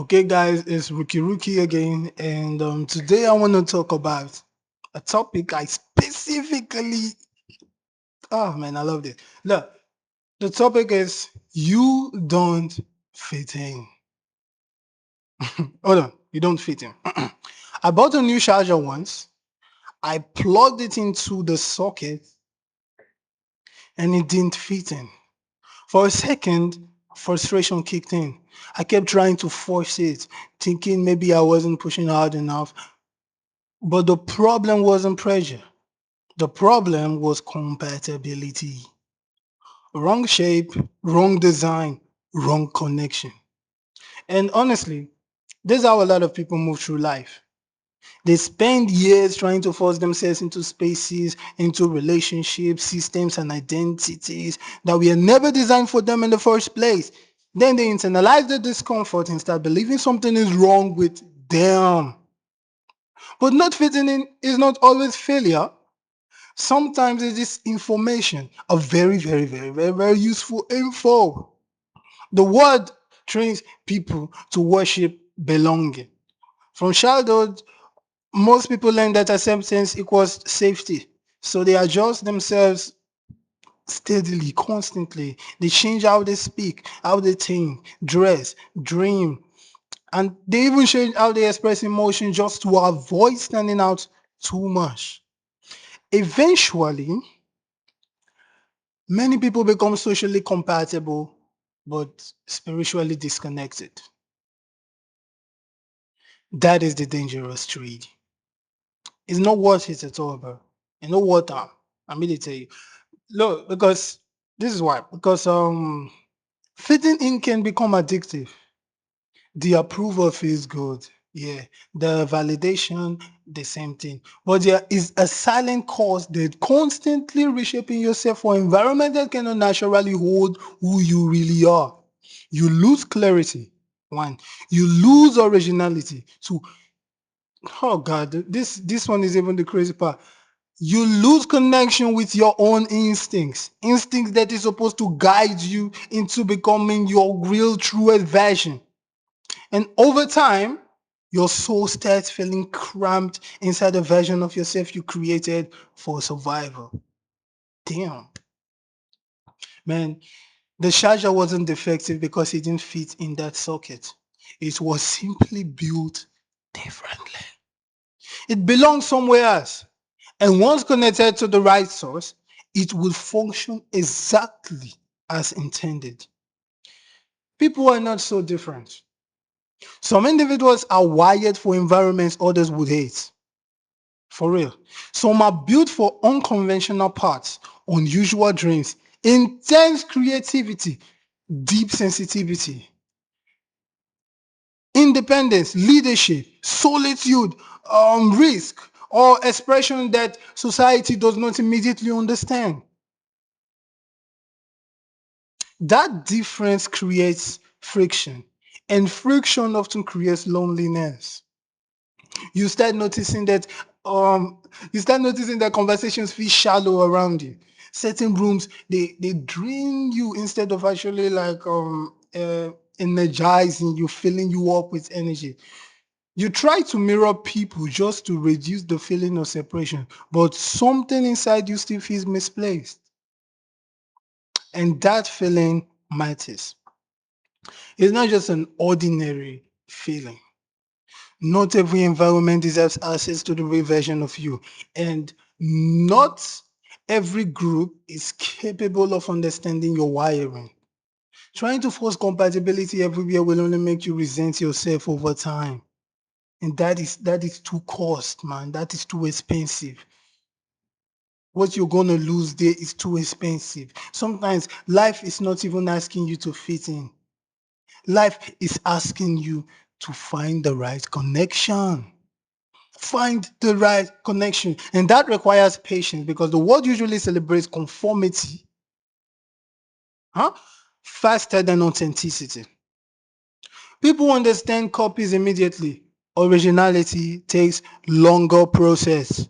Okay, guys, it's Rukky again, and today I want to talk about a topic I specifically. Oh man, I loved it. Look, the topic is you don't fit in. Hold on, you don't fit in. I bought a new charger once. I plugged it into the socket, and it didn't fit in. For a second, frustration kicked in. I kept trying to force it, thinking maybe I wasn't pushing hard enough. But the problem wasn't pressure. The problem was compatibility. Wrong shape, wrong design, wrong connection. And honestly, this is how a lot of people move through life. They spend years trying to force themselves into spaces, into relationships, systems, and identities that were never designed for them in the first place. Then they internalize the discomfort and start believing something is wrong with them. But not fitting in is not always failure. Sometimes it is information, a very useful info. The word trains people to worship belonging. From childhood, most people learn that acceptance equals safety. So they adjust themselves steadily, constantly. They change how they speak, how they think, dress, dream, and they even change how they express emotion just to avoid standing out too much. Eventually, many people become socially compatible but spiritually disconnected. That is the dangerous trade. It's not worth it at all, bro. You know what? I'm going to tell you. Look, because this is why. Because fitting in can become addictive. The approval feels good. Yeah. The validation, the same thing. But there is a silent cost that constantly reshaping yourself for environment that cannot naturally hold who you really are. You lose clarity. One, you lose originality. Two, oh God, this one is even the crazy part. You lose connection with your own instincts that is supposed to guide you into becoming your real, truest version. And over time, your soul starts feeling cramped inside the version of yourself you created for survival. Damn, man, the charger wasn't defective because it didn't fit in that socket. It was simply built differently. It belongs somewhere else. And once connected to the right source, it will function exactly as intended. People are not so different. Some individuals are wired for environments others would hate. For real. Some are built for unconventional paths, unusual dreams, intense creativity, deep sensitivity, independence, leadership, solitude, risk, or expression that society does not immediately understand. That difference creates friction, and friction often creates loneliness. You start noticing that um conversations feel shallow around you. Certain rooms they drain you instead of actually like energizing you, filling you up with energy. You try to mirror people just to reduce the feeling of separation, but something inside you still feels misplaced. And that feeling matters. It's not just an ordinary feeling. Not every environment deserves access to the real version of you. And not every group is capable of understanding your wiring. Trying to force compatibility everywhere will only make you resent yourself over time. And that is too cost, man. That is too expensive. What you're gonna lose there is too expensive. Sometimes life is not even asking you to fit in. Life is asking you to find the right connection. Find the right connection. And that requires patience because the world usually celebrates conformity, huh? Faster than authenticity. People understand copies immediately. Originality takes longer process.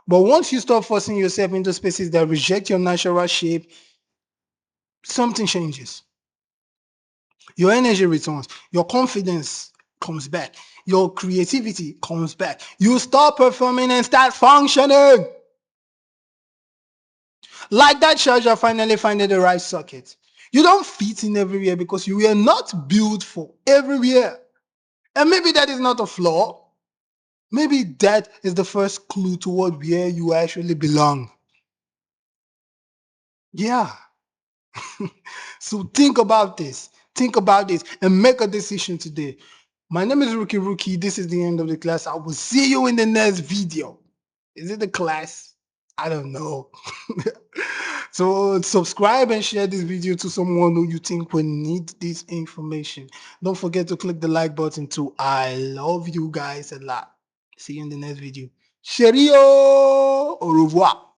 But once you stop forcing yourself into spaces that reject your natural shape, something changes. Your energy returns. Your confidence comes back. Your creativity comes back. You stop performing and start functioning. Like that charger finally finding the right socket. You don't fit in everywhere because you were not built for everywhere. And maybe that is not a flaw. Maybe that is the first clue toward where you actually belong. Yeah. So think about this. Think about this and make a decision today. My name is Rhuky. This is the end of the class. I will see you in the next video. Is it the class? I don't know. So subscribe and share this video to someone who you think will need this information. Don't forget to click the like button too. I love you guys a lot. See you in the next video. Cheerio! Au revoir.